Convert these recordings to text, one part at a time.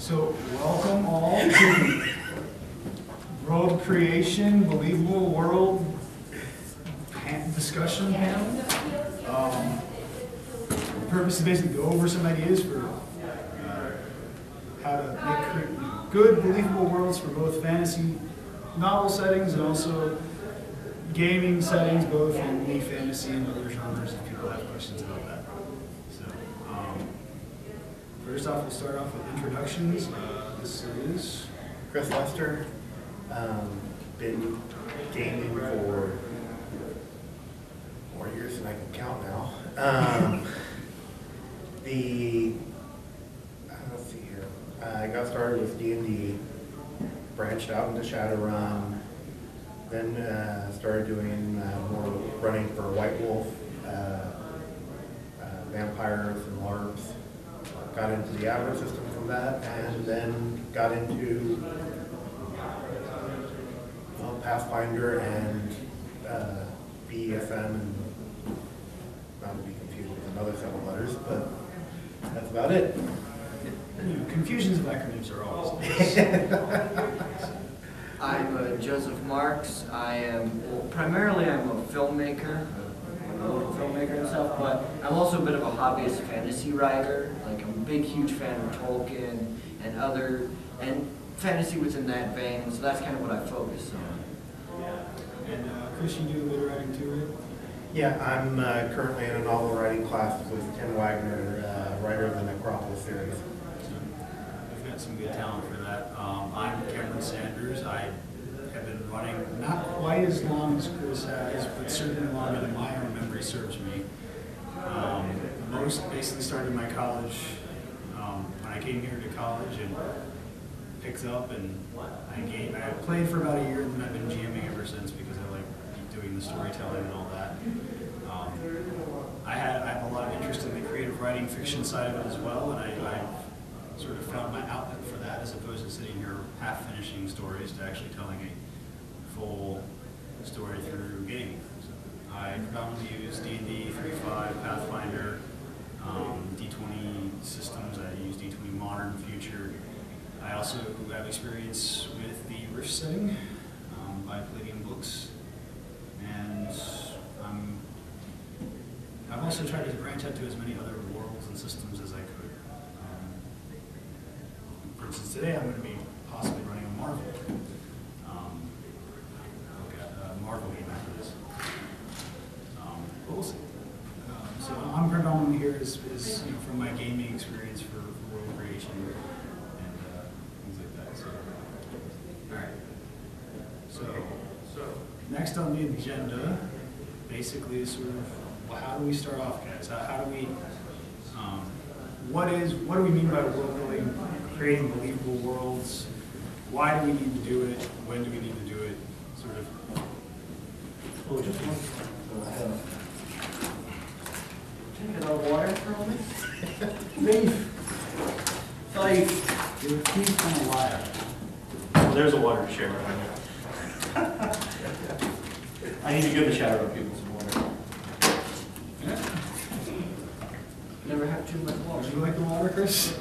So, welcome all to World Creation, Believable World discussion panel. The purpose is basically go over some ideas for how to make good, believable worlds for both fantasy novel settings and also gaming settings, both in the fantasy and other genres, if people have questions about that. So, first off, we'll start off with introductions. This is Chris Lester. Been gaming for more years than I can count now. Let's see here. I got started with D&D, branched out into Shadowrun, then started doing more running for White Wolf, vampires and LARPs. Got into the average system from that, and then got into Pathfinder and BFM, and not to be confused with another several letters, but that's about it. Confusions of acronyms are always nice. I'm Joseph Marks. Primarily I'm a filmmaker, a local filmmaker and stuff, but I'm also a bit of a hobbyist fantasy writer. Like, I'm a big, huge fan of Tolkien and fantasy within that vein, so that's kind of what I focus on. And Chris, you do a bit of writing too, right? Yeah, I'm currently in a novel writing class with Ken Wagner, writer of the Necropolis series. We've got some good talent for that. I'm Cameron Sanders. I have been running not quite as long as Chris has, but certainly longer than my own memory serves me. Most basically started in my college when I came here to college and picked up, and I played for about a year, and then I've been GMing ever since because I like doing the storytelling and all that. I have a lot of interest in the creative writing fiction side of it as well, and I sort of found my outlet for that as opposed to sitting here half finishing stories to actually telling a full story through gaming. So I predominantly use D&D, 3.5, Pathfinder, D20 systems. I use D20 Modern, Future. I also have experience with the Rift setting by Palladium Books, and I've also tried to branch out to as many other worlds and systems as I could. For instance, today I'm going to be possibly running a Marvel. Marvel game after this. But we'll see. So I'm predominantly here is from my gaming experience for world creation and things like that. So, all right. So next on the agenda, basically, is sort of how do we start off, guys? How do we? What do we mean by world building? Creating believable worlds. Why do we need to do it? When do we need to do it? Sort of. Oh, just one. Take it out of water for a moment. Leave. Your teeth on a liar. Well, there's a water to share right now. I need to give the shower of people some water. Yeah. Never have too much water. Would you like the water, Chris?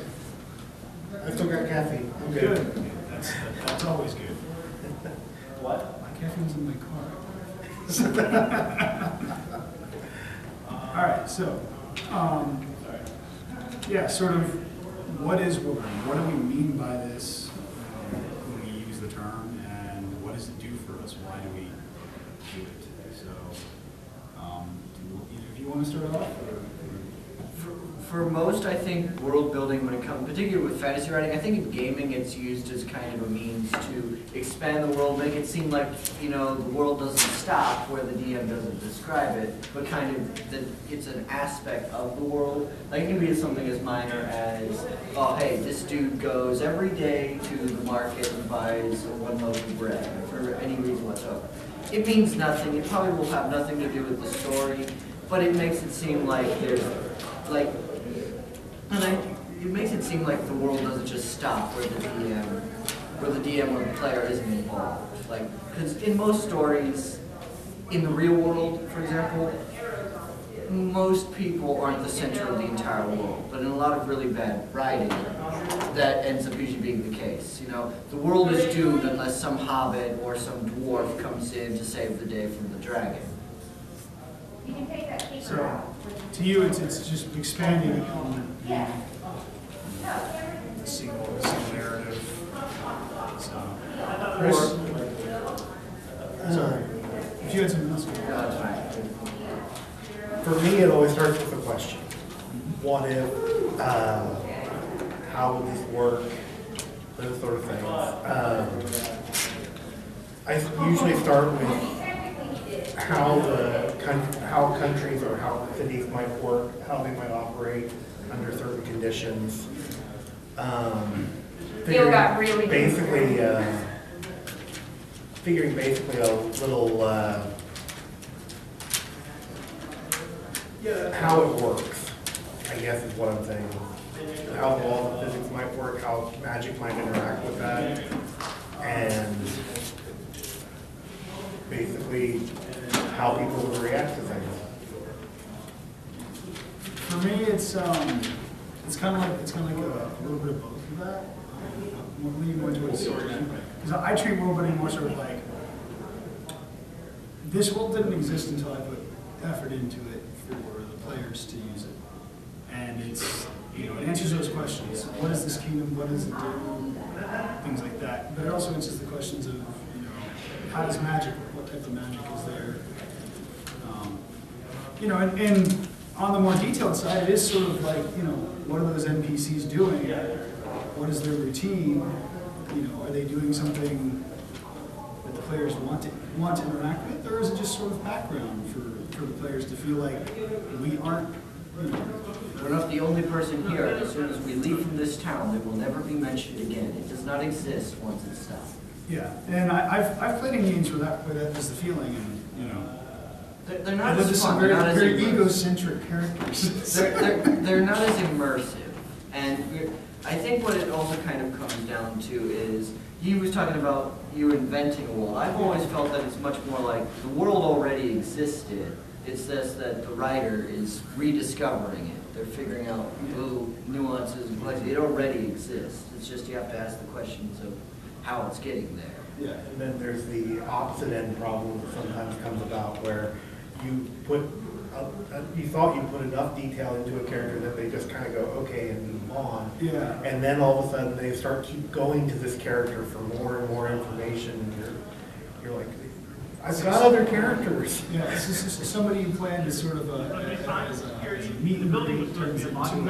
I still got caffeine. I'm Good. good. That's always good. What? My caffeine's in my car. All right, so yeah, sort of what is world building? What do we mean by this when we use the term, and what does it do for us? Why do we do it? So, either of you want to start off? For most, I think world building, when it comes, particularly with fantasy writing, I think in gaming it's used as kind of a means to expand the world, make it seem like, the world doesn't stop where the DM doesn't describe it, but kind of that it's an aspect of the world. Like, it can be something as minor as, oh, hey, this dude goes every day to the market and buys one loaf of bread for any reason whatsoever. It means nothing. It probably will have nothing to do with the story, but it makes it seem like there's, it makes it seem like the world doesn't just stop where the DM or the player isn't involved. Like, because in most stories, in the real world, for example, most people aren't the center of the entire world. But in a lot of really bad writing, that ends up usually being the case. You know, the world is doomed unless some hobbit or some dwarf comes in to save the day from the dragon. So, to you, it's just expanding on the single narrative. So, Chris? Sorry. If you had something else. No, it's fine. For me, it always starts with a question. What if, how would this work, those sort of things. I usually start with how countries or how cities might work, how they might operate under certain conditions. Figuring basically a little how it works, I guess is what I'm saying. How the laws of physics might work, how magic might interact with that, and basically how people would react to things. For me, it's kind of like a little bit of both of that. We'll lean more into it because I treat world building more sort of like this world didn't exist until I put effort into it for the players to use it, and it's it answers those questions. What is this kingdom? What does it do? Things like that. But it also answers the questions of how does magic work? What type of magic is there? And on the more detailed side, it is sort of like, what are those NPCs doing? What is their routine? Are they doing something that the players want to interact with, or is it just sort of background for the players to feel like we aren't, We're not the only person here. As soon as we leave from this town, it will never be mentioned again. It does not exist once it's done. Yeah, and I've played in games where that is the feeling, and They're not they're as just fun. some They're very, not as very immersive. egocentric characters. They're not as immersive. And I think what it also kind of comes down to is, he was talking about you inventing a world. I've always felt that it's much more like the world already existed. It's just that the writer is rediscovering it. They're figuring out little nuances and complexity. It already exists. It's just you have to ask the questions of how it's getting there. Yeah, and then there's the opposite end problem that sometimes comes about where you thought you put enough detail into a character that they just kind of go, okay, and move on. Yeah. And then all of a sudden they keep going to this character for more and more information, and you're like, I've got other characters. Yeah, somebody you planned as sort of as a meet and greet turns into a constant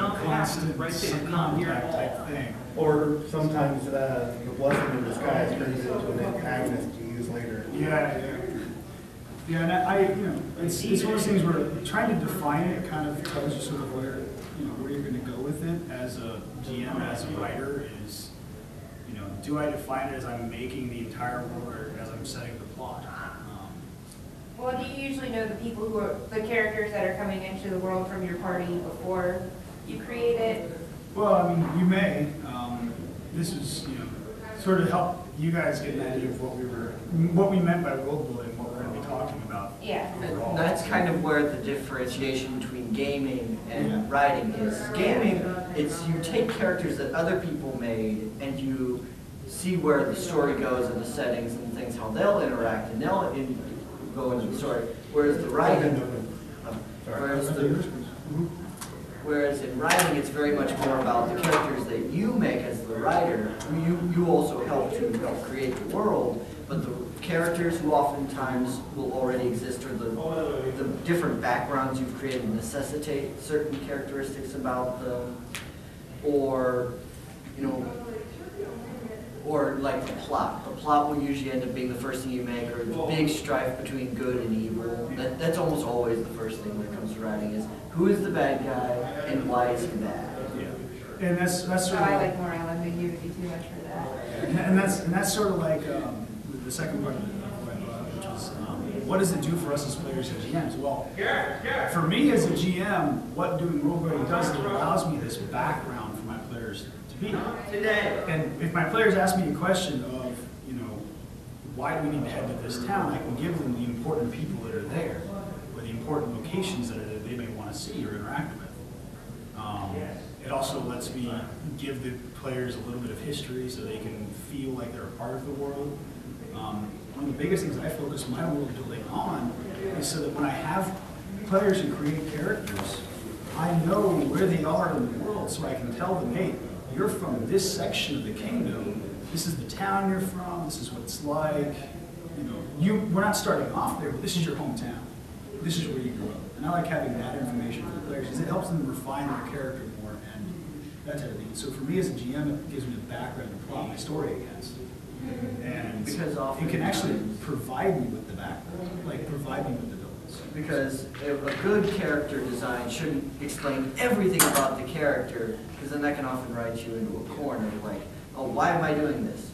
contact type thing. Or sometimes the blessing in disguise turns into an antagonist you use later. Yeah, and it's one of those things where trying to define it kind of tells you sort of where you're going to go with it as a GM, as a writer. Is do I define it as I'm making the entire world, or as I'm setting the plot? Well, do you usually know the people who are the characters that are coming into the world from your party before you create it? Well, I mean, you may. This is sort of help you guys get an idea of what we meant by world building, what we're going to be talking about. Yeah. And that's kind of where the differentiation between gaming and Yeah. writing is. Gaming, it's you take characters that other people made and you see where the story goes and the settings and things, how they'll interact and they'll go into the story. Whereas the writing, whereas in writing, it's very much more about the characters that you make as the writer. You also help create the world, but the characters who oftentimes will already exist, or the different backgrounds you've created necessitate certain characteristics about them, or or like the plot. The plot will usually end up being the first thing you make, or the big strife between good and evil. That's almost always the first thing when it comes to writing is, who is the bad guy and why is he bad? Yeah, and that's sort of. I like more ambiguity too much for that. And that's sort of like the second part of the point, which was what does it do for us as players and GMs? Well, for me as a GM, what doing role playing does is it allows me this background for my players to be. And if my players ask me a question of, why do we need to head to this town, I can give them the important people that are there, or the important locations that they may want to see or interact with. It also lets me give the players a little bit of history so they can feel like they're a part of the world. One of the biggest things I focus my world building on is so that when I have players who create characters, I know where they are in the world, so I can tell them, hey, you're from this section of the kingdom, this is the town you're from, this is what it's like. We're not starting off there, but this is your hometown. This is where you grew up. And I like having that information for the players because it helps them refine their character more and that type of thing. So for me as a GM, it gives me the background to plot my story against. And Because often it can actually provide me with the background, like provide me with the buildings. Because a good character design shouldn't explain everything about the character, because then that can often write you into a corner, like, oh, why am I doing this?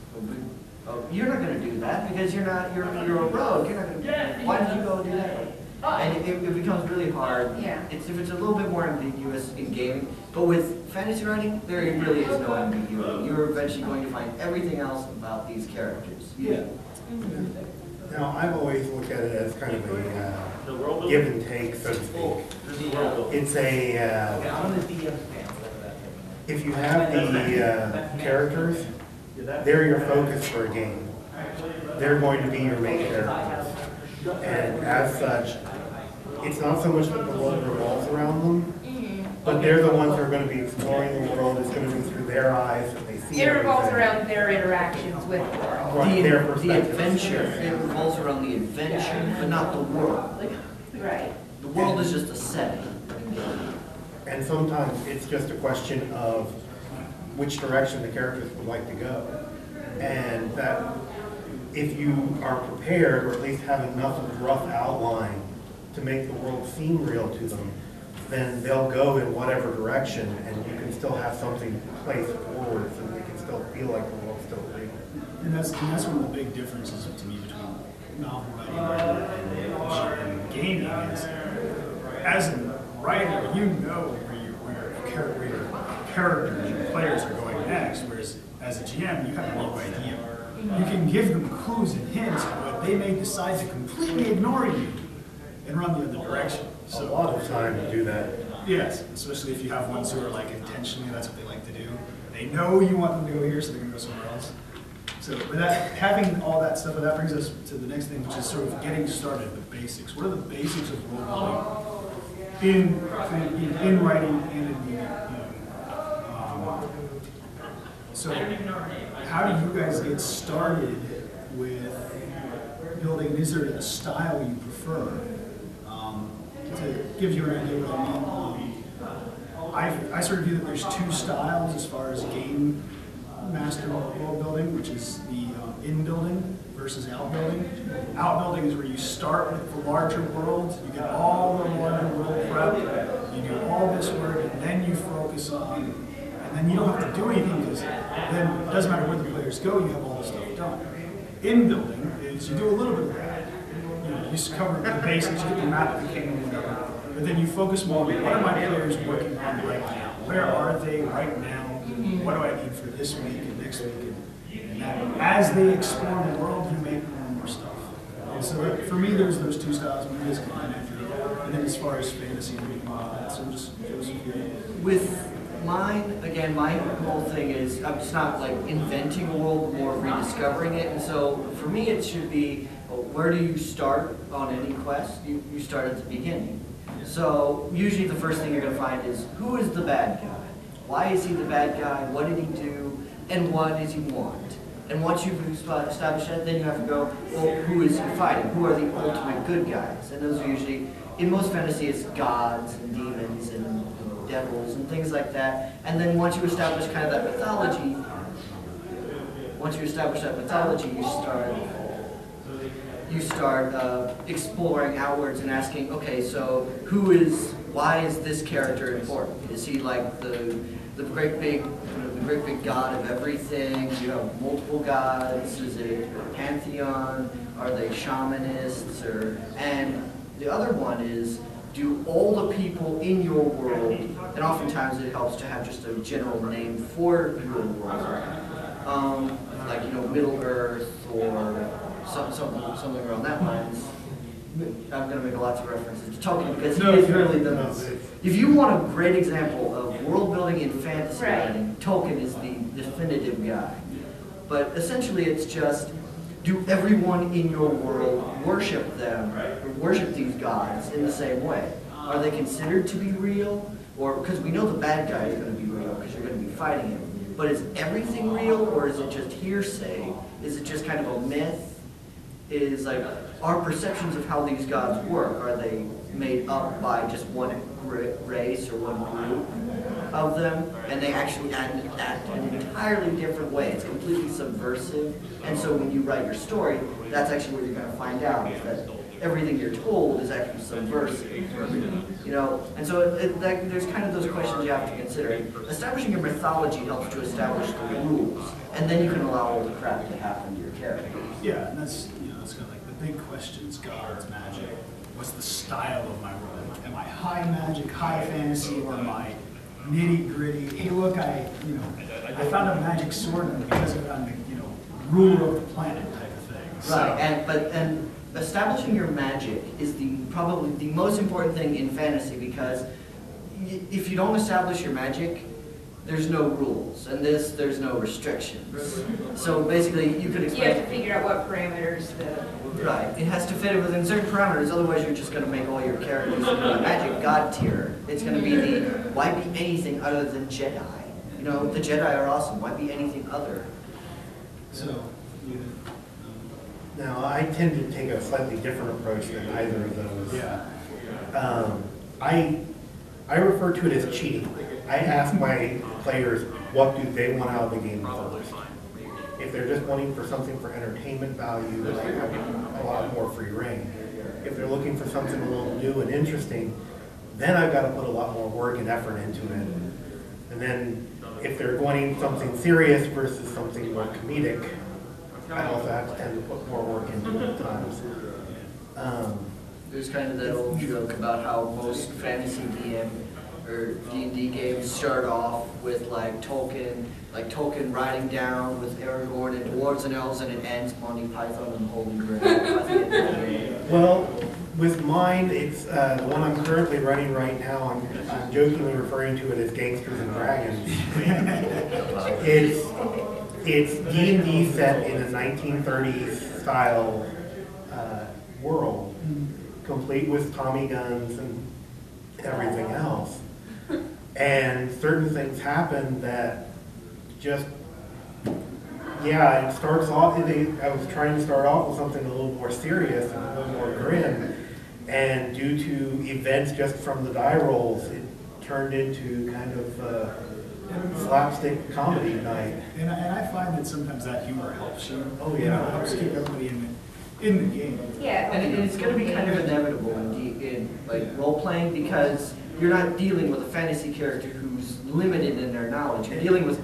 Oh, you're not going to do that because you're a rogue. You're not going to. Why did you go do that? And it becomes really hard. Yeah. If it's a little bit more ambiguous in gaming, but with fantasy writing, there really is no ambiguity. You're eventually going to find everything else about these characters. Yeah. Now, I've always looked at it as kind of a give and take, so to speak. It's if you have the characters, they're your focus for a game. They're going to be your main characters. And as such, it's not so much that the world revolves around them, but they're the ones who are going to be exploring the world. It's going to be through their eyes that they see It revolves everything. around their interactions with the world. Right, their The perspective. adventure, it revolves around the adventure, but not the world. Right. The world is just a setting. And sometimes it's just a question of which direction the characters would like to go. And that if you are prepared, or at least have enough of a rough outline to make the world seem real to them, then they'll go in whatever direction, and you can still have something placed forward so they can still feel like the world's still real. And that's one of the big differences to me between novel writing and gaming is, as a writer, you know where your characters, your players are going next, whereas as a GM, you have no idea. You can give them clues and hints, but they may decide to completely ignore you and run the other direction. A lot of time to do that. Yes, especially if you have ones who are like intentionally, that's what they like to do. They know you want them to go here, so they're going to go somewhere else. So with that, having all that stuff, that brings us to the next thing, which is sort of getting started, the basics. What are the basics of role building in writing and in the so how do you guys get started with building? Is there a style you prefer? To give you an idea what I mean, I sort of view that there's two styles as far as game master world building, which is the in-building versus outbuilding. Outbuilding is where you start with the larger world, you get all the larger world prep, you do all this work, and then you focus on, and then you don't have to do anything because then it doesn't matter where the players go, you have all this stuff done. In-building is you do a little bit of that. You just cover the basics, you get the map of the kingdom, whatever. But then you focus more on what are my players working on right now? Where are they right now? What do I need for this week and next week? And that, as they explore the world, you make more and more stuff. And so for me, there's those two styles. One is combined and then as far as fantasy and all that, so just With mine, again, my whole thing is, it's not like inventing a world, more rediscovering it. And so for me, it should be, where do you start on any quest? You start at the beginning. So usually the first thing you're going to find is, who is the bad guy? Why is he the bad guy? What did he do? And what does he want? And once you've established that, then you have to go, well, who is he fighting? Who are the ultimate good guys? And those are usually, in most fantasy, it's gods and demons and devils and things like that. And then once you establish kind of that mythology, you start exploring outwards and asking, okay, so why is this character important? Is he like the great big god of everything? You have multiple gods. Is it a pantheon? Are they shamanists? And the other one is, do all the people in your world, and oftentimes it helps to have just a general name for your world, like Middle Earth or something around that lines. I'm gonna make lots of references to Tolkien because he No, is no, really the no, most. If you want a great example of world building in fantasy Right. writing, Tolkien is the definitive guy. But essentially it's just, do everyone in your world worship them, or worship these gods in the same way? Are they considered to be real? Or, because we know the bad guy is going to be real because you're going to be fighting him. But is everything real, or is it just hearsay? Is it just kind of a myth? Is like, our perceptions of how these gods work, are they made up by just one race or one group of them, and they actually act in an entirely different way? It's completely subversive, and so when you write your story, that's actually what you're going to find out, is that everything you're told is actually subversive, you know? And so there's kind of those questions you have to consider. Establishing your mythology helps to establish the rules, and then you can allow all the crap to happen to your characters. Yeah, and that's, you know, that's kind of like the big questions, gods, magic. What's the style of my world? Am I high magic, high fantasy, or am I nitty gritty? Hey, look, I found a magic sword, and because of it, I'm the, you know, ruler of the planet type of thing. So, Right, and establishing your magic is probably the most important thing in fantasy, because if you don't establish your magic, there's no rules, and there's no restrictions. So basically, you could You have explain. to figure out what parameters the. Right, it has to fit within certain parameters, otherwise you're just going to make all your characters in the magic god tier. It's going to be why be anything other than Jedi? You know, the Jedi are awesome, why be anything other? so you, Now, I tend to take a slightly different approach than either of those. yeah. I refer to it as cheating. I ask my players, what do they want out of the game first? If they're just wanting for something for entertainment value, then I have a lot more free reign. If they're looking for something a little new and interesting, then I've got to put a lot more work and effort into it. And then if they're wanting something serious versus something more comedic, I also have to tend to put more work into it at times. There's kind of that old joke about how most fantasy DM or D&D games start off with like Tolkien riding down with Aragorn and dwarves and elves, and it ends Monty Python and the Holy Grail. Well, with mine, it's the one I'm currently running right now. I'm jokingly referring to it as Gangsters and Dragons. It's D&D set in a 1930s style world, complete with Tommy guns and everything else. And certain things happen that just, yeah, it starts off, I was trying to start off with something a little more serious and a little more grim, and due to events just from the die rolls, it turned into kind of slapstick comedy night. And I find that sometimes that humor helps you. Oh, You yeah. know, helps keep everybody in the game. Yeah. And it's going to be kind of inevitable in like role-playing, because you're not dealing with a fantasy character who's limited in their knowledge. You're dealing with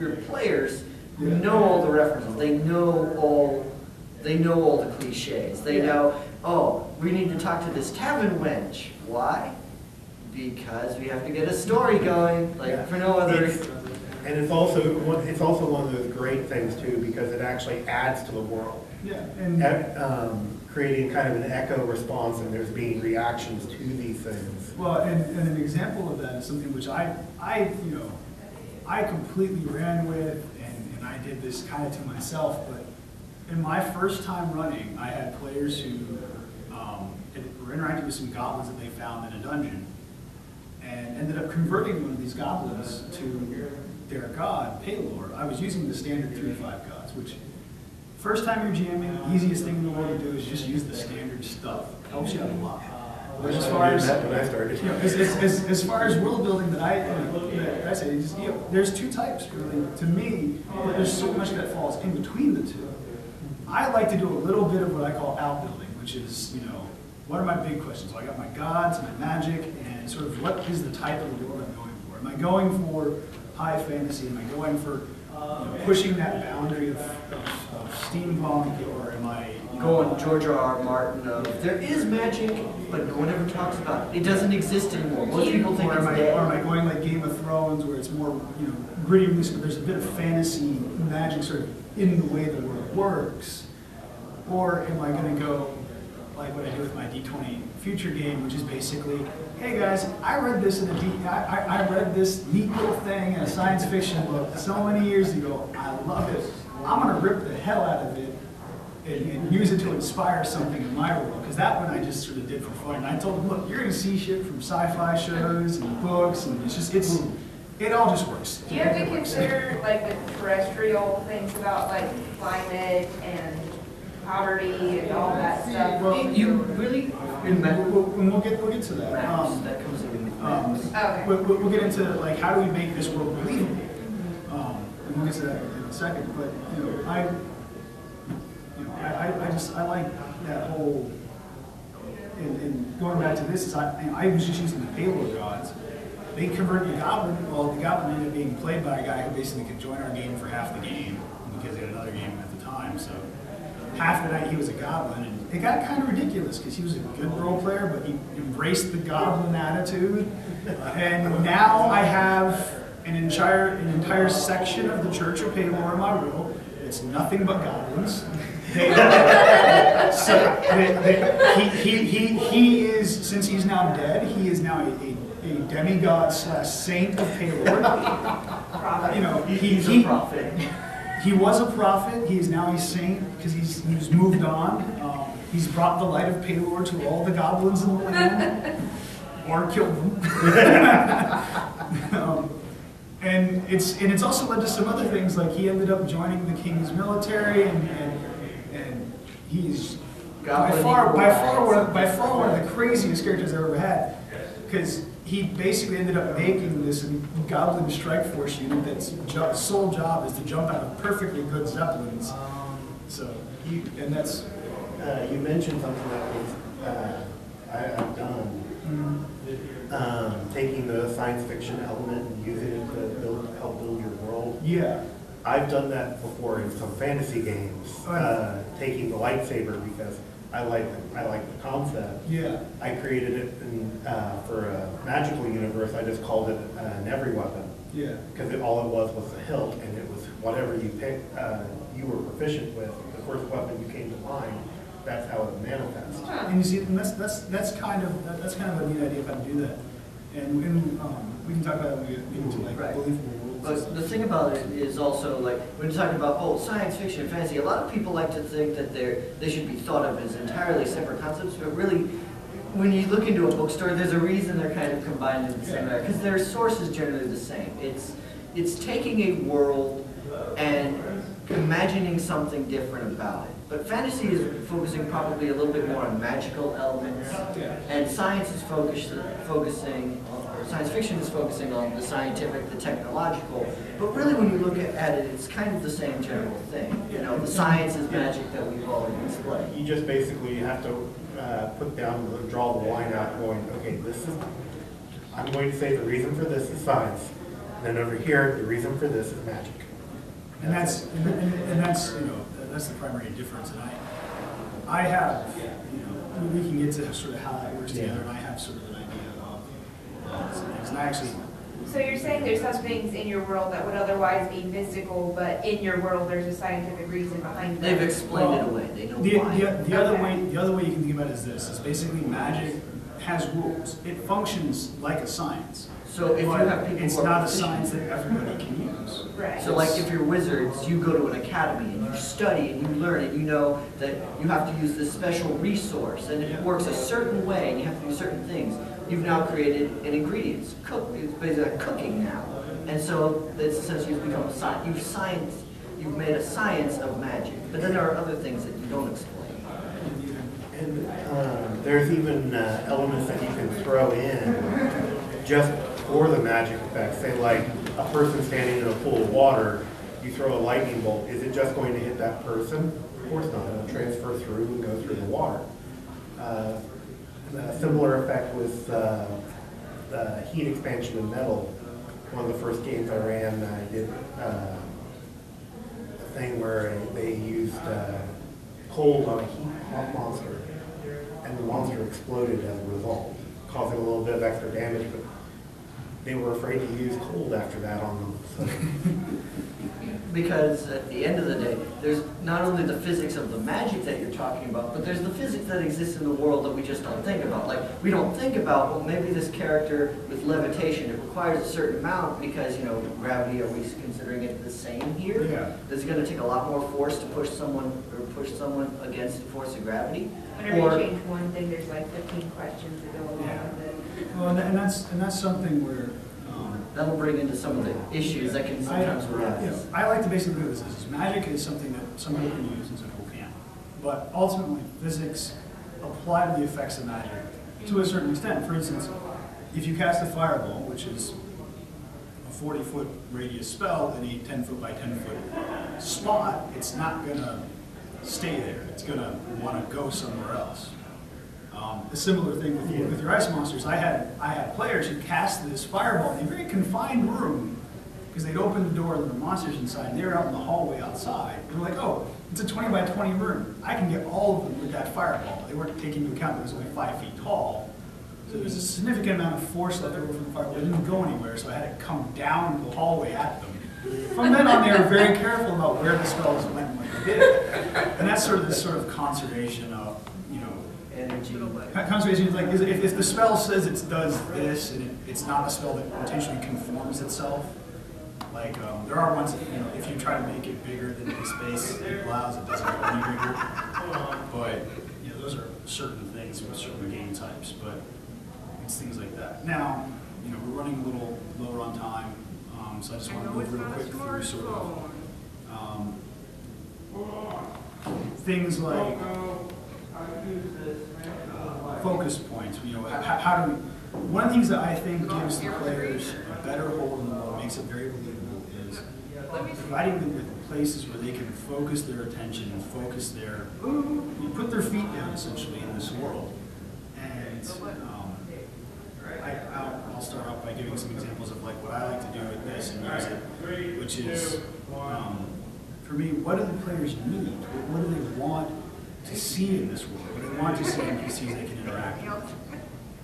your players who know all the references. They know all the cliches. They know, oh, we need to talk to this tavern wench. Why? Because we have to get a story going, like for no other. And it's also one of those great things too, because it actually adds to the world. Yeah, and Creating kind of an echo response, and there's being reactions to these things. well, and an example of that is something which I completely ran with, and I did this kind of to myself. But in my first time running, I had players who were interacting with some goblins that they found in a dungeon, and ended up converting one of these goblins to their god, Paylor. I was using the standard 3-5 gods, which first time you're GMing, the easiest thing in the world to do is just use the standard stuff. Helps you out a lot. But as far as when I started, you know, as far as world building that I say, just, you know, there's two types really. To me, but there's so much that falls in between the two. I like to do a little bit of what I call outbuilding, which is, you know, what are my big questions? Well, I got my gods, my magic, and sort of what is the type of the world I'm going for? Am I going for high fantasy? Am I going for pushing that boundary of steampunk, or am I Going George R.R. Martin of, there is magic, but no one ever talks about it. It doesn't exist anymore. Most people think or it's am dead. I going like Game of Thrones, where it's more, you know, gritty, but there's a bit of fantasy magic sort of in the way the world works? Or am I going to go, like what I do with my D20 Future game, which is basically, hey guys, I read this in I read this neat little thing in a science fiction book so many years ago. I love it. I'm gonna rip the hell out of it and use it to inspire something in my world. Because that one I just sort of did for fun. And I told them, look, you're gonna see shit from sci-fi shows and books, and it all just works. Do you have to consider like the terrestrial things about like climate and poverty and all that stuff? Well, You really, we'll get to that. maps, that comes in with maps. Okay. We'll get into like how do we make this world believable, and we'll get to that in a second. But I like that whole. And going back to this, is I was just using the payload gods. They convert the goblin. Well, the goblin ended up being played by a guy who basically could join our game for half the game because he had another game at the time. So half the night he was a goblin, and it got kind of ridiculous because he was a good role player, but he embraced the goblin attitude. And now I have an entire section of the Church of Paylor in my world. It's nothing but goblins. He is, since he's now dead, he is now a demigod / saint of Paylor. He's a prophet. He was a prophet. He is now a saint because he's moved on. He's brought the light of Paylor to all the goblins in the land, or killed them. And it's also led to some other things, like he ended up joining the king's military, and he's by far one of the craziest characters I've ever had, because he basically ended up making this goblin strike force unit that's sole job is to jump out of perfectly good zeppelins. So that's you mentioned something that I've done. Taking the science fiction element and using it to help build your world. yeah. I've done that before in some fantasy games. Taking the lightsaber because I like the concept. Yeah. I created it for a magical universe. I just called it an every weapon Yeah. because all it was a hilt, and it was whatever you picked, you were proficient with. The first weapon you came to mind. That's how it manifests. And you see, and that's kind of a neat idea how to do that. And we can talk about it when we get into like Right. believable worlds. But the thing about it is also, like, when you're talking about, science fiction and fantasy, a lot of people like to think that they should be thought of as entirely separate concepts, but really, when you look into a bookstore, there's a reason they're kind of combined in the same way, because their source is generally the same. It's taking a world and imagining something different about it. But fantasy is focusing probably a little bit more on magical elements, and science fiction is focusing on the scientific, the technological. But really, when you look at it, it's kind of the same general thing. You know, the science is magic that we've already explained. You just basically have to draw the line out, going, okay, I'm going to say the reason for this is science, and then over here, the reason for this is magic. And that's that's the primary difference. And I have, we can get to sort of how that works together, and I have sort of an idea of some things. And I actually, So you're saying there's some things in your world that would otherwise be mystical, but in your world there's a scientific reason behind them? They've explained it away. They know why. the other way you can think about it is this: it's basically magic has rules. It functions like a science. So if you But have people it's who are not a proficient- science that everybody can use. Right. So like if you're wizards, you go to an academy and you study and you learn and you know that you have to use this special resource and it works a certain way and you have to do certain things. You've now created an ingredients. It's basically like cooking now. And so it's essentially you've become a science. You've made a science of magic. But then there are other things that you don't explain. And there's even elements that you can throw in just for the magic effect. Say like a person standing in a pool of water, you throw a lightning bolt. Is it just going to hit that person? Of course not. It'll transfer through and go through the water. A similar effect with heat expansion in metal. One of the first games I ran, I did a thing where they used cold on a heat monster, and the monster exploded as a result, causing a little bit of extra damage. But they were afraid to use cold after that on them. So. Because at the end of the day, there's not only the physics of the magic that you're talking about, but there's the physics that exists in the world that we just don't think about. Like, we don't think about, well, maybe this character with levitation, it requires a certain amount because, you know, gravity, are we considering it the same here? Yeah. Is it going to take a lot more force to push someone against the force of gravity? Whenever you change one thing, there's like 15 questions that go along with it. Well, and that's something where That'll bring into some of the issues that can sometimes arise. I like to basically do this. Magic is something that some people can use and some people can't. But ultimately, physics apply to the effects of magic to a certain extent. For instance, if you cast a fireball, which is a 40-foot radius spell in a 10-foot by 10-foot spot, it's not going to stay there. It's going to want to go somewhere else. A similar thing with your ice monsters. I had players who cast this fireball in a very confined room because they'd open the door and there were monsters inside. And they were out in the hallway outside. They were like, oh, it's a 20 by 20 room. I can get all of them with that fireball. They weren't taking into account that it was only 5 feet tall. So there's a significant amount of force left over from the fireball. It didn't go anywhere, so I had to come down the hallway at them. From then on, they were very careful about where the spells went when they did it. And that's sort of this sort of conservation of, Energy. Conservation is like, if the spell says it does this, and it's not a spell that intentionally conforms itself, like, there are ones that, if you try to make it bigger than the space it allows, it doesn't go any bigger. But, those are certain things with certain game types, but it's things like that. Now, we're running a little lower on time, so I just want to move real quick through sort of things like focus points. How do we? One of the things that I think gives the players a better hold in the world, makes it very believable, is providing them with places where they can focus their attention and focus their, put their feet down essentially in this world. And I'll start off by giving some examples of like what I like to do with this and use it, which is for me, what do the players need? What do they want to see in this world? What do they want to see NPCs they can interact with?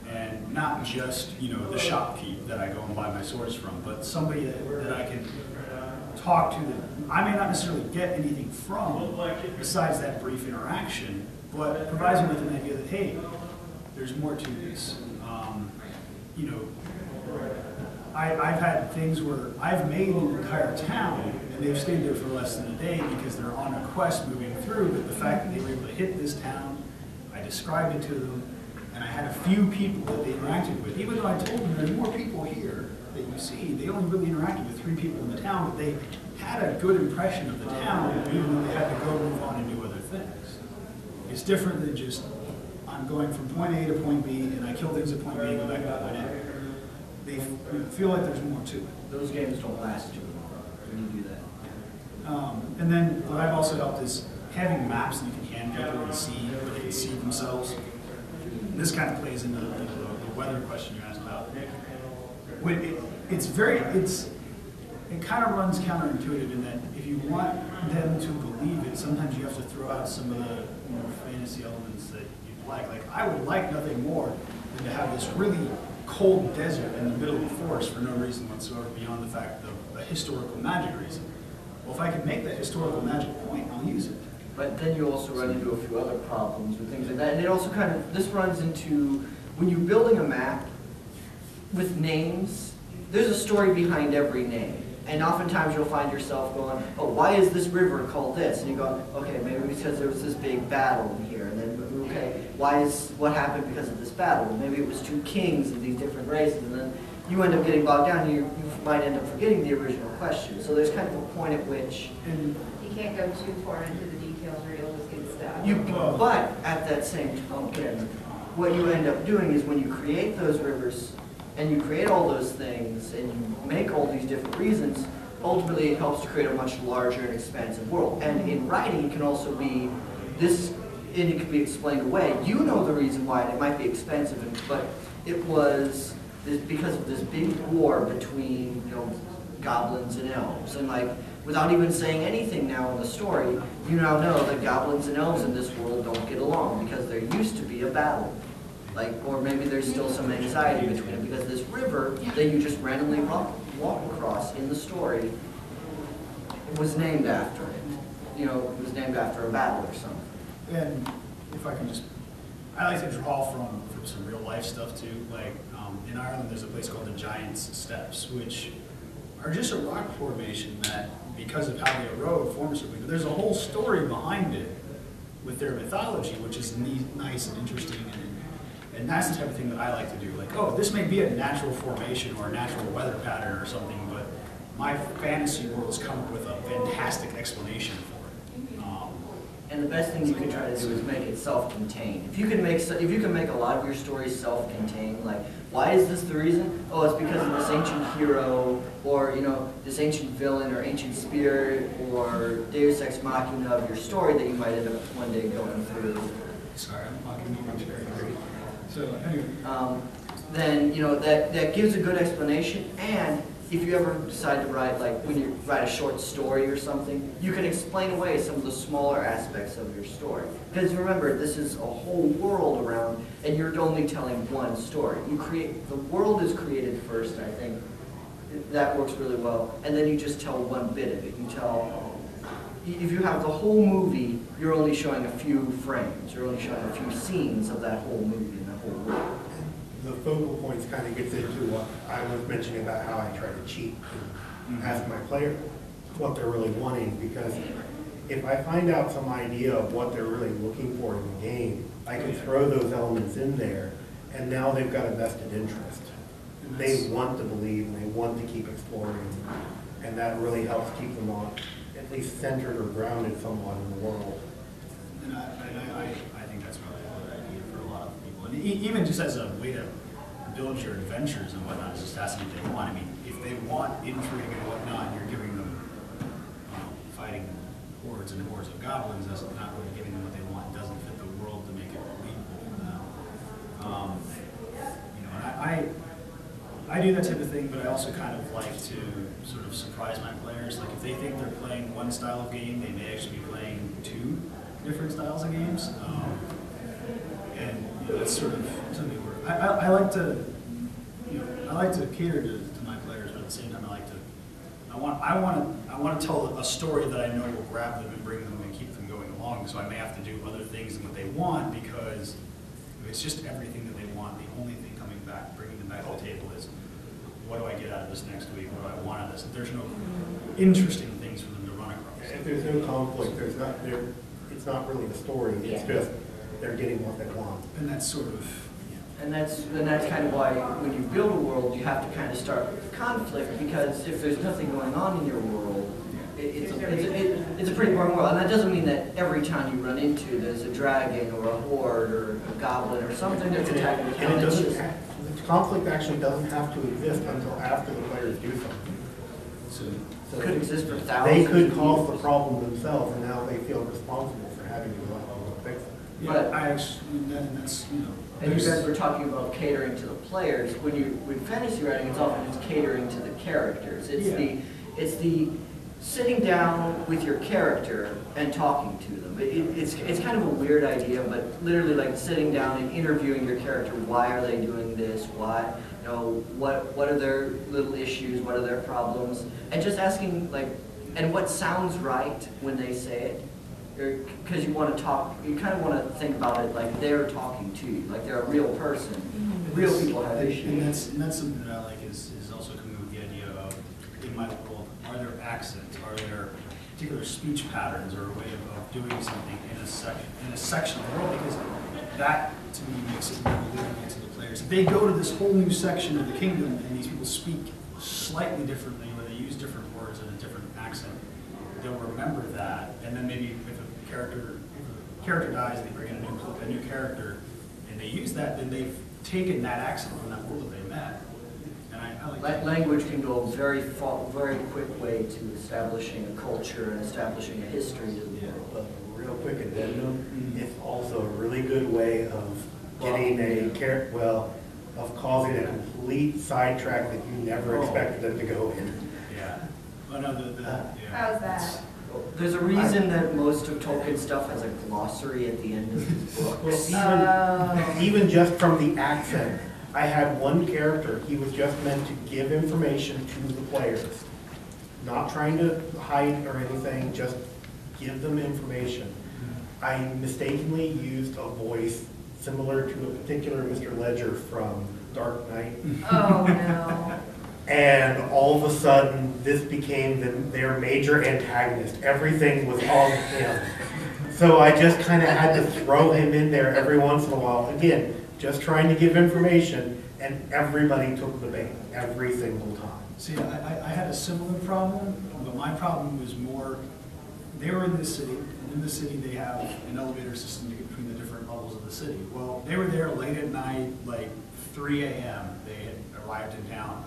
And not just, the shopkeep that I go and buy my swords from, but somebody that I can talk to that I may not necessarily get anything from besides that brief interaction, but provides me with an idea that, hey, there's more to this. I've had things where I've made an entire town and they've stayed there for less than a day because they're on a quest moving through, but the fact that they were able to hit this town, I described it to them, and I had a few people that they interacted with. Even though I told them there's more people here that you see, they only really interacted with 3 people in the town, but they had a good impression of the town, even though they had to go move on and do other things. It's different than just, I'm going from point A to point B, and I kill things at point B and go back to point A. They feel like there's more to it. Those games don't last too long when you do that. And then what I've also helped is having maps that you can hand people and see where they can see themselves. And this kind of plays into the weather question you asked about. It kind of runs counterintuitive in that if you want them to believe it, sometimes you have to throw out some of the fantasy elements that you'd like. Like, I would like nothing more than to have this really cold desert in the middle of the forest for no reason whatsoever beyond the fact of a historical magic reason. Well, if I can make that historical magic point, I'll use it. But then you also run into a few other problems with things like that. And it also this runs into, when you're building a map with names, there's a story behind every name. And oftentimes you'll find yourself going, oh, why is this river called this? And you go, okay, maybe because there was this big battle in here. And then, okay, what happened because of this battle? Well, maybe it was 2 kings of these different races. And then you end up getting bogged down. You might end up forgetting the original question. So there's kind of a point at which... You can't go too far into the details or you'll just get stuck. But at that same token, what you end up doing is when you create those rivers and you create all those things and you make all these different reasons, ultimately it helps to create a much larger and expansive world. And in writing, it can also be this, and it can be explained away. You know the reason why, and it might be expensive, but it was because of this big war between, goblins and elves. And like, without even saying anything now in the story, you now know that goblins and elves in this world don't get along because there used to be a battle. Like, or maybe there's still some anxiety between it because this river that you just randomly walk across in the story was named after it. You know, it was named after a battle or something. And if I can just, I like to draw from some real life stuff too. Like in Ireland, there's a place called the Giant's Steps, which are just a rock formation that, because of how they erode, forms something. But there's a whole story behind it with their mythology, which is neat, nice and interesting. And that's the type of thing that I like to do. Like, oh, this may be a natural formation or a natural weather pattern or something, but my fantasy world's come up with a fantastic explanation for it. And the best thing you can try to do is make it self-contained. If you can make a lot of your stories self-contained, like, why is this the reason? Oh, it's because of this ancient hero, or this ancient villain, or ancient spirit, or Deus Ex Machina of your story that you might end up one day going through. Sorry, I'm talking very. So anyway, then that gives a good explanation. And if you ever decide to write, like when you write a short story or something, you can explain away some of the smaller aspects of your story. Because remember, this is a whole world around, and you're only telling one story. The world is created first, I think. That works really well. And then you just tell one bit of it. If you have the whole movie, you're only showing a few frames. You're only showing a few scenes of that whole movie and the whole world. The focal points kind of gets into what I was mentioning about how I try to cheat and ask my player what they're really wanting, because if I find out some idea of what they're really looking for in the game, I can throw those elements in there, and now they've got a vested interest. They want to believe, and they want to keep exploring, and that really helps keep them on, at least centered or grounded somewhat in the world. and I think that's probably a good idea for a lot of people. And even just as a way to build your adventures and whatnot, is just asking if they want. I mean, if they want intrigue and whatnot, you're giving them fighting hordes and hordes of goblins. That's not really giving them what they want. It doesn't fit the world to make it believable for them. And I do that type of thing, but I also kind of like to sort of surprise my players. Like if they think they're playing one style of game, they may actually be playing two different styles of games. And that's sort of something where I like to, I like to cater to my players, but at the same time, I want to tell a story that I know will grab them and bring them and keep them going along. So I may have to do other things than what they want, because if it's just everything that they want, the only thing coming back, bringing them back to the table is, what do I get out of this next week? What do I want out of this? If there's no interesting things for them to run across. If there's no conflict, it's not really the story. It's just they're getting what they want. And that's sort of, And that's kind of why when you build a world, you have to kind of start with conflict, because if there's nothing going on in your world, it's a pretty boring world. And that doesn't mean that every town you run into, there's a dragon or a horde or a goblin or something that's attacking the town. The conflict actually doesn't have to exist until after the players do something. So it could exist for thousands. They could cause the problem themselves, and now they feel responsible for having to go out and fix it. But- I actually, and that's, And you guys were talking about catering to the players. When fantasy writing, it's often just catering to the characters. It's the sitting down with your character and talking to them. It's kind of a weird idea, but literally like sitting down and interviewing your character. Why are they doing this? Why? What are their little issues? What are their problems? And just asking and what sounds right when they say it. Because you want to talk, you kind of want to think about it like they're talking to you, like they're a real person. Real people have issues. And that's something that I like is also coming with the idea of, in my world, are there accents, are there particular speech patterns or a way of doing something in a section of the world, because that to me makes it more believable to the players. If they go to this whole new section of the kingdom and these people speak slightly differently, or they use different words in a different accent, they'll remember that, and then maybe if a character dies, they bring in a new character, and they use that, then they've taken that accent from that world that they met. And I like that. Language can go a very quick way to establishing a culture and establishing a history to the world. But real quick addendum, it's also a really good way of getting of causing a complete sidetrack that you never expected them to go in. Yeah. Oh no, yeah. How's that? There's a reason that most of Tolkien's stuff has a glossary at the end of his books. Even just from the accent, I had one character, he was just meant to give information to the players. Not trying to hide or anything, just give them information. I mistakenly used a voice similar to a particular Mr. Ledger from Dark Knight. Oh, no. And all of a sudden, this became their major antagonist. Everything was on him. So I just kind of had to throw him in there every once in a while. Again, just trying to give information, and everybody took the bait every single time. See, I had a similar problem, but my problem was more, they were in this city, and in the city they have an elevator system to get between the different levels of the city. Well, they were there late at night, like 3 a.m. They had arrived in town,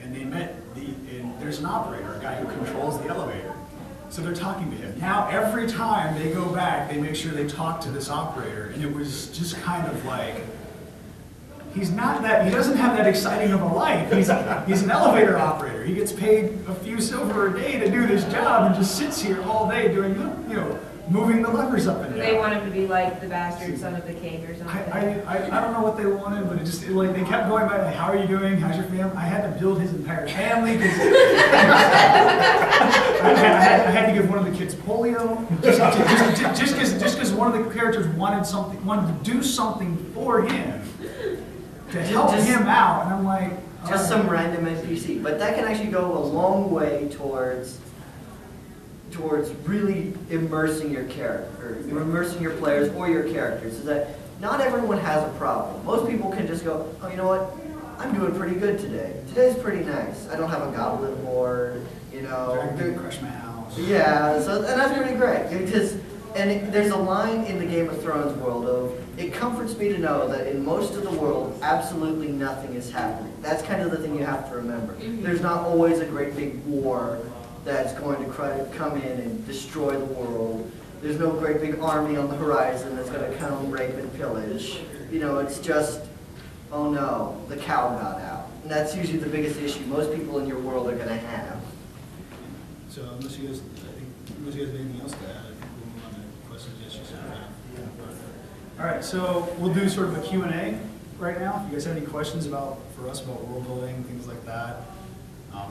and they met and there's an operator, a guy who controls the elevator. So they're talking to him. Now every time they go back, they make sure they talk to this operator, and it was just kind of like, he doesn't have that exciting of a life. He's an elevator operator. He gets paid a few silver a day to do this job and just sits here all day doing, moving the levers up and down. They want him to be like the bastard son of the king or something. I don't know what they wanted, but they kept going back, like, how are you doing? How's your family? I had to build his entire family. I had to give one of the kids polio, just because one of the characters wanted to do something for him, to help him out, and I'm like... Just some random NPC. But that can actually go a long way towards really immersing your character, immersing your players or your characters, so that not everyone has a problem. Most people can just go, oh, you know what? I'm doing pretty good today. Today's pretty nice. I don't have a goblin horde, Dragon didn't crush my house. Yeah, and that's pretty great. There's a line in the Game of Thrones world of, it comforts me to know that in most of the world, absolutely nothing is happening. That's kind of the thing you have to remember. There's not always a great big war that's going to come in and destroy the world. There's no great big army on the horizon that's going to come rape and pillage. It's just, oh no, the cow got out. And that's usually the biggest issue most people in your world are going to have. So unless you guys have anything else to add, I think we'll move on to questions that you said. All right, so we'll do sort of a Q&A right now. If you guys have any questions for us about world building, things like that,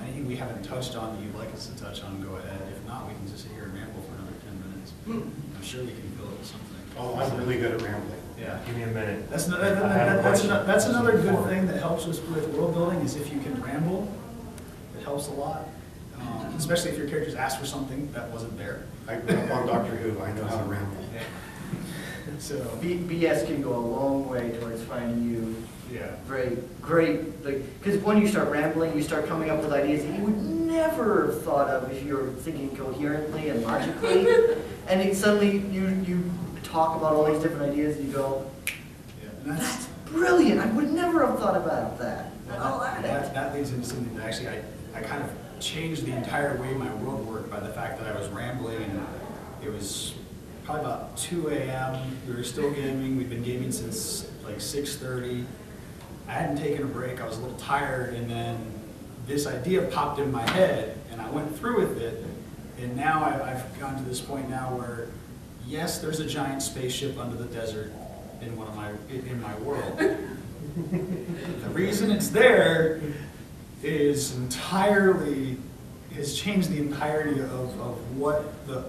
anything we haven't touched on that you'd like us to touch on, go ahead. If not, we can just sit here and ramble for another 10 minutes. I'm sure we can fill it with something. Oh, I'm really good at rambling. Yeah. Give me a minute. That's another good thing that helps us with world building, is if you can ramble, it helps a lot. Especially if your characters ask for something that wasn't there. I grew up on Doctor Who. I know how to ramble. So BS can go a long way towards finding you great, because when you start rambling, you start coming up with ideas that you would never have thought of if you were thinking coherently and logically, and suddenly you talk about all these different ideas and you go, that's brilliant, I would never have thought about that. That leads into something that actually I kind of changed the entire way my world worked by the fact that I was rambling, and it was probably about 2 a.m. We were still gaming. We'd been gaming since like 6:30. I hadn't taken a break. I was a little tired, and then this idea popped in my head, and I went through with it. And now I've gone to this point now where, yes, there's a giant spaceship under the desert in my world. The reason it's there has changed the entirety of what the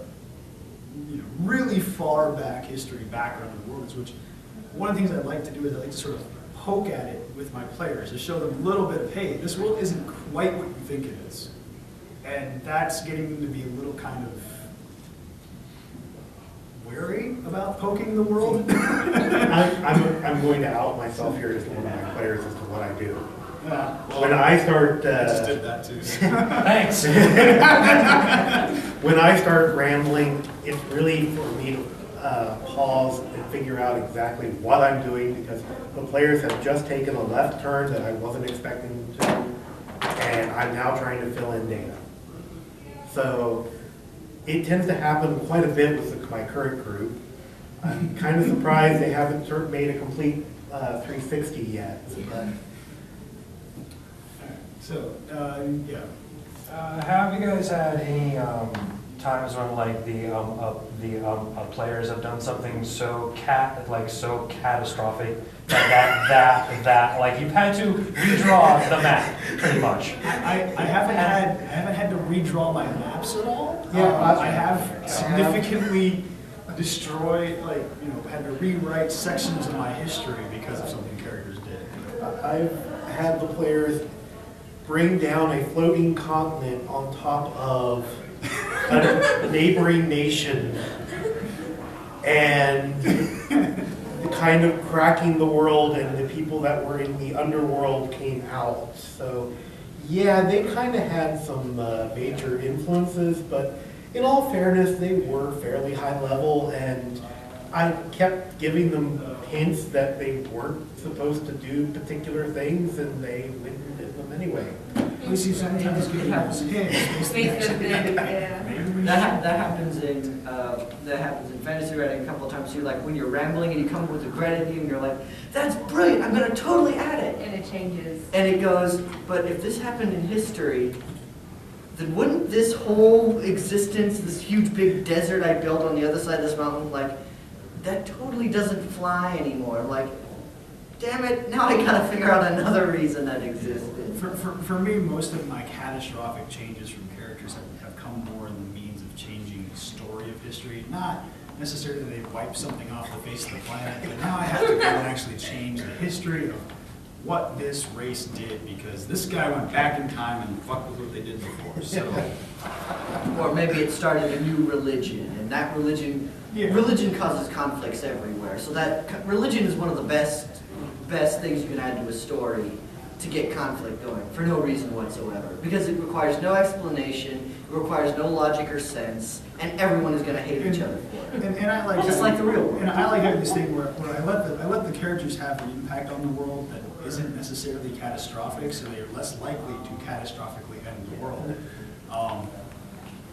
really far back history background of the world is, which one of the things I'd like to do is I like to sort of poke at it with my players to show them a little bit of, hey, this world isn't quite what you think it is. And that's getting them to be a little kind of wary about poking the world. I'm going to out myself here as one of my players as to what I do. When I start... I just did that too. Thanks. When I start rambling, it's really for me to pause and figure out exactly what I'm doing, because the players have just taken a left turn that I wasn't expecting them to, and I'm now trying to fill in data. So it tends to happen quite a bit with my current group. I'm kind of surprised they haven't made a complete 360 yet. But. So, yeah. Have you guys had any times when like the players have done something so catastrophic that like you've had to redraw the map pretty much. I haven't had to redraw my maps at all. Yeah, I have significantly destroyed, like, you know, had to rewrite sections of my history because of something characters did. I've had the players bring down a floating continent on top of a neighboring nation and kind of cracking the world, and the people that were in the underworld came out. So yeah, they kind of had some major influences, but in all fairness, they were fairly high level, and I kept giving them hints that they weren't supposed to do particular things, and they went and did them anyway. We see sometimes giving those hints. Makes them think, yeah. That happens in fantasy writing a couple of times too. Like when you're rambling and you come up with a great idea and you're like, "That's brilliant! I'm going to totally add it." And it changes. And it goes, "But if this happened in history, then wouldn't this whole existence, this huge big desert I built on the other side of this mountain, like that totally doesn't fly anymore?" Like, damn it! Now I got to figure out another reason that existed. For me, most of my catastrophic changes from characters have come more in the means of changing the story of history. Not necessarily they wipe something off the face of the planet, but now I have to go and actually change the history of what this race did, because this guy went back in time and fucked with what they did before. So, Or maybe it started a new religion, and that religion causes conflicts everywhere. So that religion is one of the best things you can add to a story to get conflict going for no reason whatsoever, because it requires no explanation, it requires no logic or sense, and everyone is going to hate each other for it. and I like Just like the real world. And I like having this thing where I let the characters have an impact on the world that isn't necessarily catastrophic, so they are less likely to catastrophically end the world.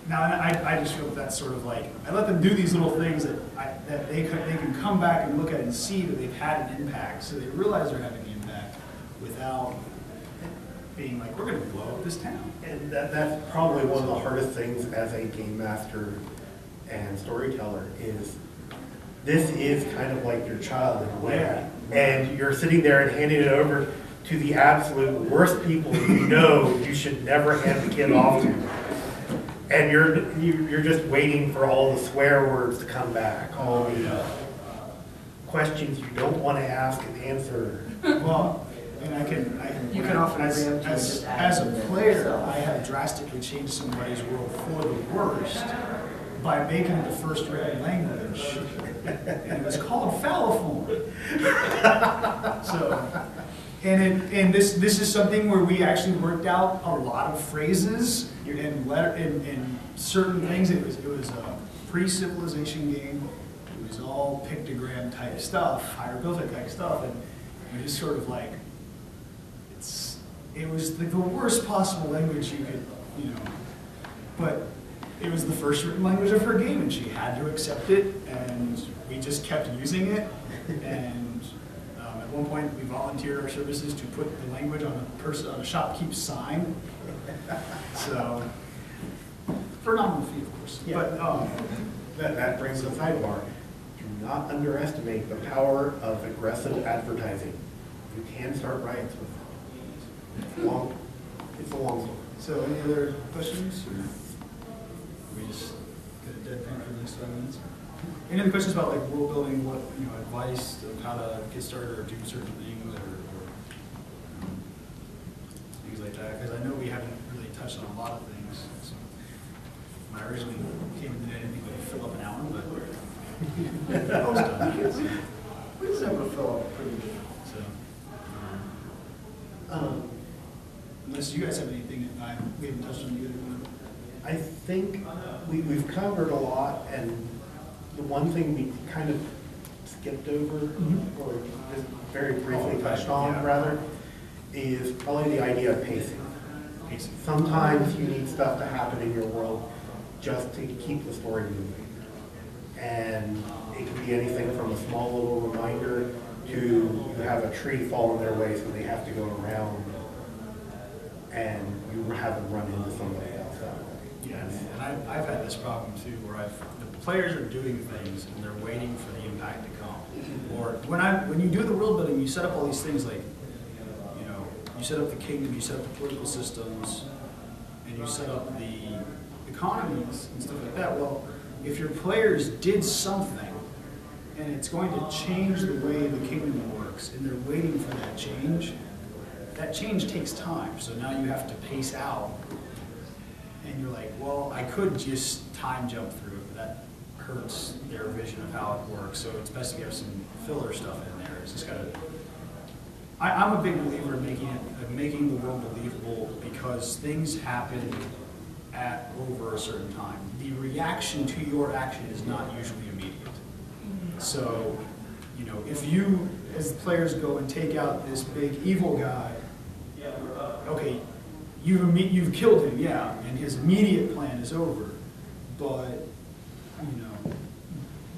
Now, I just feel that's sort of like, I let them do these little things that they can come back and look at and see that they've had an impact, so they realize they're having an impact without being like, we're going to blow up this town. And that's probably one of the hardest things as a game master and storyteller is this is kind of like your child in a way. And you're sitting there and handing it over to the absolute worst people you know you should never hand the kid off to. And you're just waiting for all the swear words to come back, all the questions you don't want to ask and answer. Well, and I can You can often as preempt and just add a them in player, yourself. I have drastically changed somebody's world for the worst by making the first written language, and it was called Falliform. So, and this is something where we actually worked out a lot of phrases and certain things. It was a pre-civilization game. It was all pictogram type stuff, hieroglyphic type stuff, and we just sort of like, it was like the worst possible language you could, but it was the first written language of her game, and she had to accept it, and we just kept using it. And at one point, we volunteered our services to put the language on a shopkeep's sign. So, for a nominal fee, of course. Yeah. But that brings a sidebar. Do not underestimate the power of aggressive advertising. You can start riots with it. It's a long story. So, any other questions? Or we just get a dead thing for the next 5 minutes? Any other questions about like world building? What advice of how to get started or do certain things or things like that? Because I know we haven't really touched on a lot of things. So, when I originally came into it, I didn't think we'd fill up an hour, but almost done. We just have to fill up pretty good. So, unless you guys have anything that we haven't touched on either. I think we've covered a lot, and the one thing we kind of skipped over, or just very briefly touched on, rather, is probably the idea of pacing. Sometimes you need stuff to happen in your world just to keep the story moving. And it can be anything from a small little reminder to you have a tree fall in their way so they have to go around and you have them run into somebody else that way. Yeah, and I've had this problem too, where the players are doing things and they're waiting for the impact to come. Or when you do the world building, you set up all these things like, you know, you set up the kingdom, you set up the political systems, and you set up the economies and stuff like that. Well, if your players did something and it's going to change the way the kingdom works, and they're waiting for that change takes time. So now you have to pace out, and you're like, well, I could just time jump through it, but that hurts their vision of how it works. So it's best to have some filler stuff in there. It's just gotta. I'm a big believer in making the world believable, because things happen at over a certain time. The reaction to your action is not usually immediate. So, you know, if you, as the players, go and take out this big evil guy, okay, you've killed him, yeah, and his immediate plan is over, but, you know,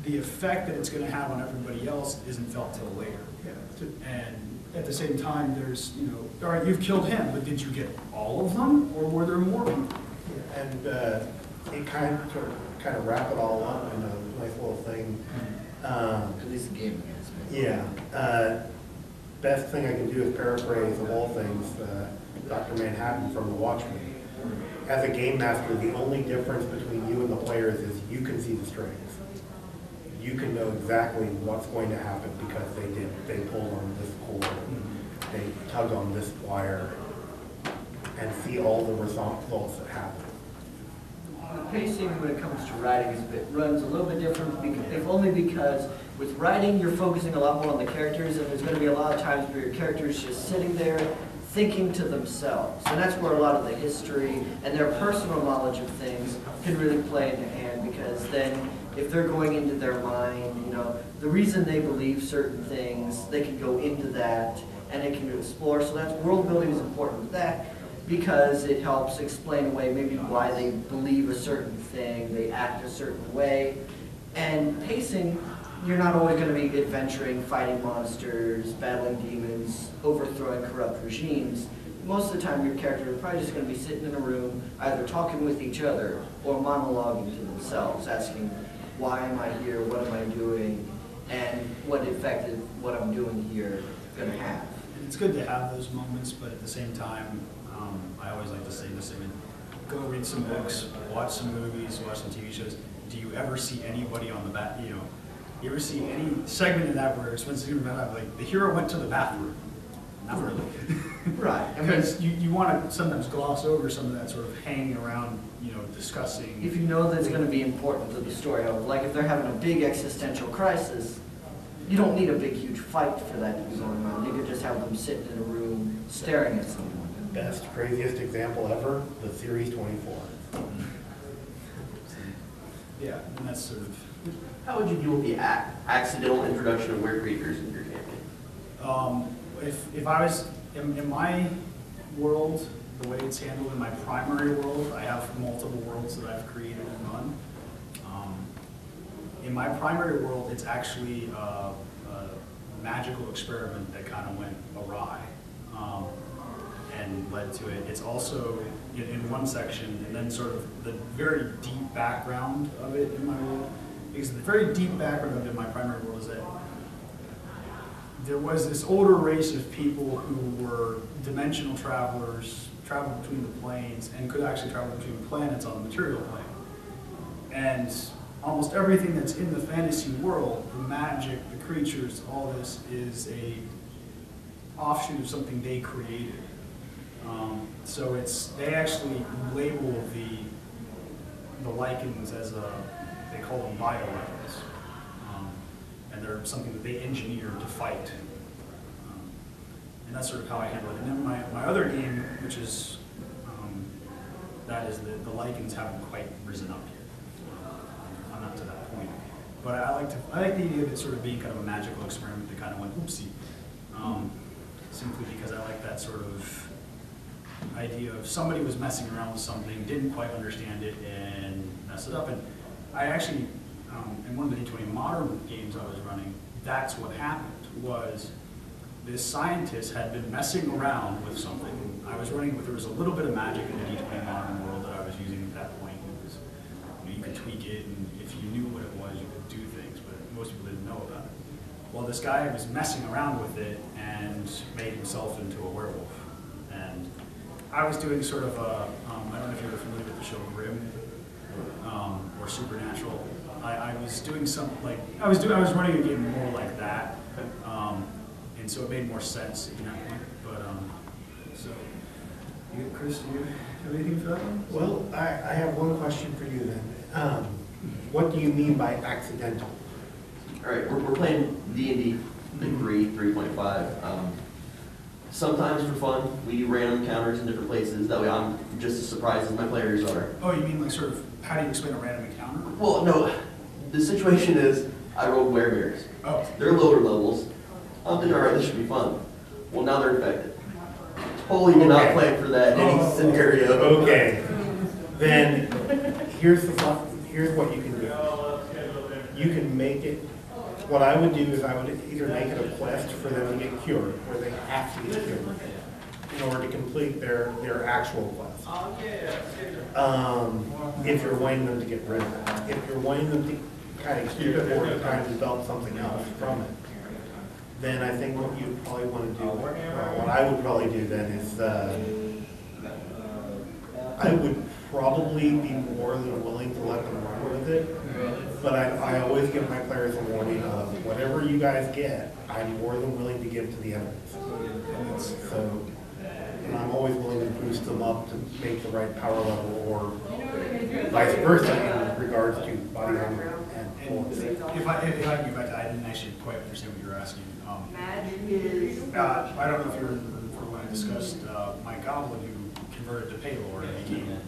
the effect that it's going to have on everybody else isn't felt till later. And at the same time, there's, you know, all right, you've killed him, but did you get all of them, or were there more people? And it kind of wrap it all up in a nice little thing. At least the game is. Yeah. Best thing I can do is paraphrase, of all things, Dr. Manhattan from The Watchmen. As a game master, the only difference between you and the players is you can see the strings. You can know exactly what's going to happen because they pulled on this cord, they tugged on this wire, and see all the results that happen. The pacing when it comes to writing runs a little bit different, if only because with writing you're focusing a lot more on the characters, and there's going to be a lot of times where your character is just sitting there thinking to themselves. And that's where a lot of the history and their personal knowledge of things can really play into hand, because then if they're going into their mind, you know, the reason they believe certain things, they can go into that and they can explore. So that's world building is important with that, because it helps explain away maybe why they believe a certain thing, they act a certain way. And pacing, you're not always going to be adventuring, fighting monsters, battling demons, overthrowing corrupt regimes. Most of the time your character is probably just going to be sitting in a room, either talking with each other or monologuing to themselves, asking, why am I here, what am I doing, and what effect is what I'm doing here going to have. And it's good to have those moments, but at the same time, I always like to say this, I mean, go read some books, watch some movies, watch some TV shows. Do you ever see anybody on the back, you know, you ever see any segment in that where it's when like the hero went to the bathroom? Not really. Right. Because you want to sometimes gloss over some of that sort of hanging around, you know, discussing. If you know that it's going to be important to the story, like if they're having a big existential crisis, you don't need a big, huge fight for that to be going on. You could just have them sitting in a room staring at someone. Best, craziest example ever, the Series 24. Yeah, and that's sort of. How would you deal with the accidental introduction of were creatures in your campaign? If I was in my world, the way it's handled in my primary world, I have multiple worlds that I've created and run. In my primary world, it's actually a magical experiment that kind of went awry and led to it. It's also in one section, and then sort of the very deep background of it in my world. Because the very deep background of it in my primary world is that there was this older race of people who were dimensional travelers, traveled between the planes, and could actually travel between planets on the material plane. And almost everything that's in the fantasy world, the magic, the creatures, all this is a offshoot of something they created. So they actually label the lichens as they call them bioweapons. And they're something that they engineer to fight. And that's sort of how I handle it. And then my other game, which is, that is the lichens haven't quite risen up yet. I'm not to that point. But I like the idea of it sort of being kind of a magical experiment that kind of went oopsie. Simply because I like that sort of idea of somebody was messing around with something, didn't quite understand it, and messed it up. And I actually, in one of the D20 modern games I was running, that's what happened, was this scientist had been messing around with something. I was running with, there was a little bit of magic in the D20 modern world that I was using at that point. tweak it, and if you knew what it was, you could do things, but most people didn't know about it. Well, this guy was messing around with it and made himself into a werewolf. And I was doing sort of a, I don't know if you're familiar with the show Grimm, or Supernatural. I was doing something like, I was running a game more like that. And so it made more sense in that point. But, so, Chris, do you have anything for that one? Well, I have one question for you then. What do you mean by accidental? All right, we're playing D&D in 3.5. Sometimes for fun, we do random encounters in different places. That way I'm just as surprised as my players are. Oh, you mean like sort of, how do you explain a random encounter? Well, no, the situation is I rolled werebears. Oh. They're lower levels. I'm thinking, all right, this should be fun. Well, now they're infected. Totally did not plan for that in any scenario. Okay. Then here's what you can do. You can make it. What I would do is I would either make it a quest for them to get cured, where they have to get cured in order to complete their actual quest. If you're wanting them to get rid of it. If you're wanting them to kind of keep it or to kind of develop something else from it, then I think what you probably want to do, what I would probably do then is I would probably be more than willing to let them run with it, but I always give my players a warning of whatever you guys get, I'm more than willing to give to the enemies. So, and I'm always willing to boost them up to make the right power level, or vice versa in regards to body armor and points. If I can go back to, I didn't actually quite understand what you were asking. I don't know if you were when I discussed my goblin who converted to Paylord and became.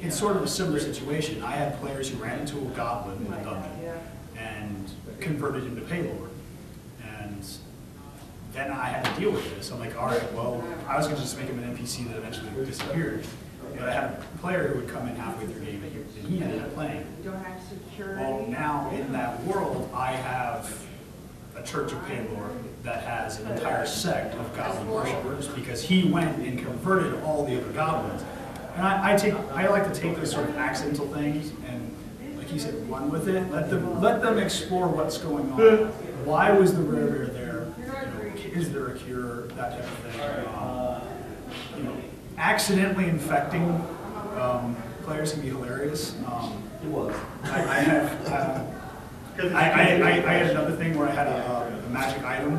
It's sort of a similar situation. I had players who ran into a goblin in a dungeon and converted into Paylord, and then I had to deal with this. I'm like, all right, well, I was going to just make him an NPC that eventually disappeared. But I had a player who would come in halfway through the game and he ended up playing. Well, now in that world, I have a Church of Paylord that has an entire sect of goblin worshippers because he went and converted all the other goblins. And I like to take those sort of accidental things and, like you said, run with it. Let them explore what's going on. Why was the rare there? Is there a cure? That type of thing. Accidentally infecting players can be hilarious. It was. I had another thing where I had a magic item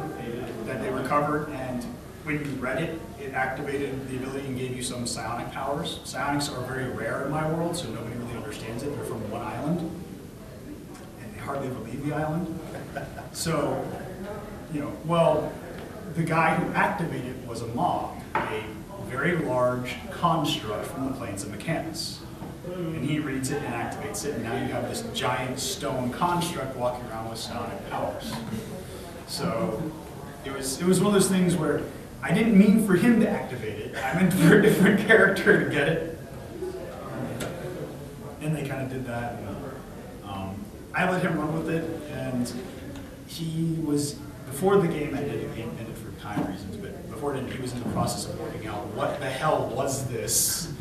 that they recovered, and when you read it, it activated the ability and gave you some psionic powers. Psionics are very rare in my world, so nobody really understands it. They're from one island, and they hardly ever leave the island. So, well, the guy who activated it was a Mog, a very large construct from the plains of Mechanus. And he reads it and activates it, and now you have this giant stone construct walking around with psionic powers. So it was one of those things where I didn't mean for him to activate it. I meant for a different character to get it. And they kind of did that. And, I let him run with it, and he was, before the game ended, the game ended for time reasons, but before it ended, he was in the process of working out what the hell was this.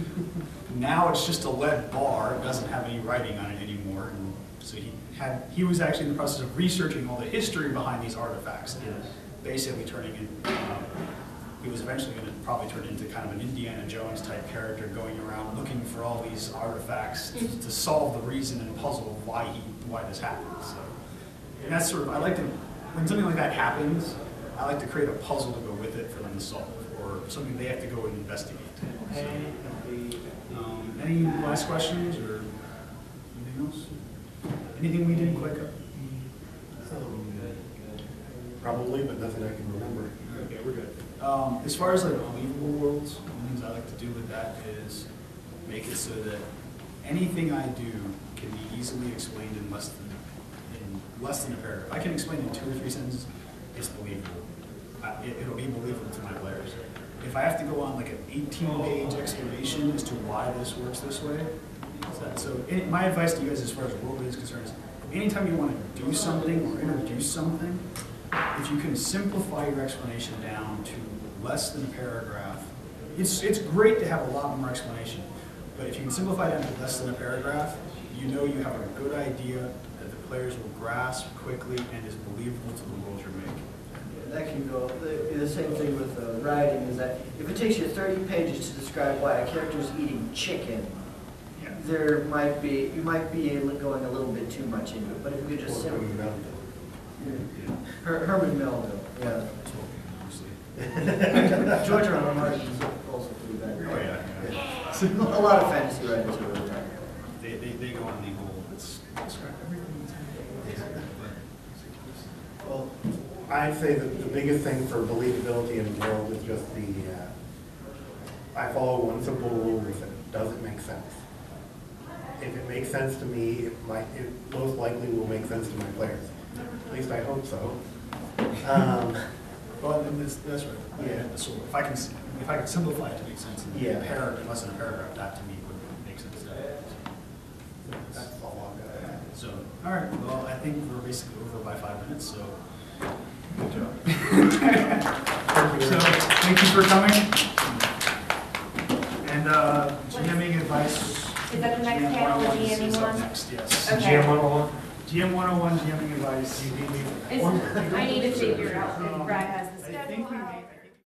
Now it's just a lead bar, it doesn't have any writing on it anymore. And so he was actually in the process of researching all the history behind these artifacts and basically turning in, he was eventually going to probably turn into kind of an Indiana Jones type character going around looking for all these artifacts to solve the reason and puzzle of why this happened. So, and that's sort of, I like to, when something like that happens, I like to create a puzzle to go with it for them to solve, or something they have to go and investigate. So, any last questions or anything else? Anything we didn't quite cover? Probably, but nothing I can remember. Okay, we're good. As far as like believable worlds, one of the things I like to do with that is make it so that anything I do can be easily explained in less than a paragraph. I can explain in 2 or 3 sentences. It's believable. It'll be believable to my players. If I have to go on like an 18-page explanation as to why this works this way, my advice to you guys as far as world building is concerned is anytime you want to do something or introduce something, if you can simplify your explanation down to less than a paragraph, it's great to have a lot more explanation, but if you can simplify it down to less than a paragraph, you know you have a good idea that the players will grasp quickly and is believable to the world you're making. That can go, the same thing with writing, is that if it takes you 30 pages to describe why a character is eating chicken, Yeah. there might be, you might be going a little bit too much into it, but if you could just simply. Herman Melville, yeah. George R. R. Martin is also pretty bad. Oh, yeah. A lot of fantasy writers are really bad. They go on the whole, let's describe everything. Well, I'd say that the biggest thing for believability in the world is just the, I follow one simple rule that does it make sense? If it makes sense to me, it most likely will make sense to my players. At least I hope so. Well, and that's right. Yeah. So if I can simplify it to make sense in Yeah. a paragraph, less than a paragraph, that to me would make sense. That's all I've got to add. So, all right, well, I think we're basically over by 5 minutes, so good job. So, thank you for coming. And GMing advice. Is that the next panel, the 101 is GMing up one? next, yes. Okay. GM 101? GM 101, GMing advice. I need to figure out if Brad has the I think we schedule. may-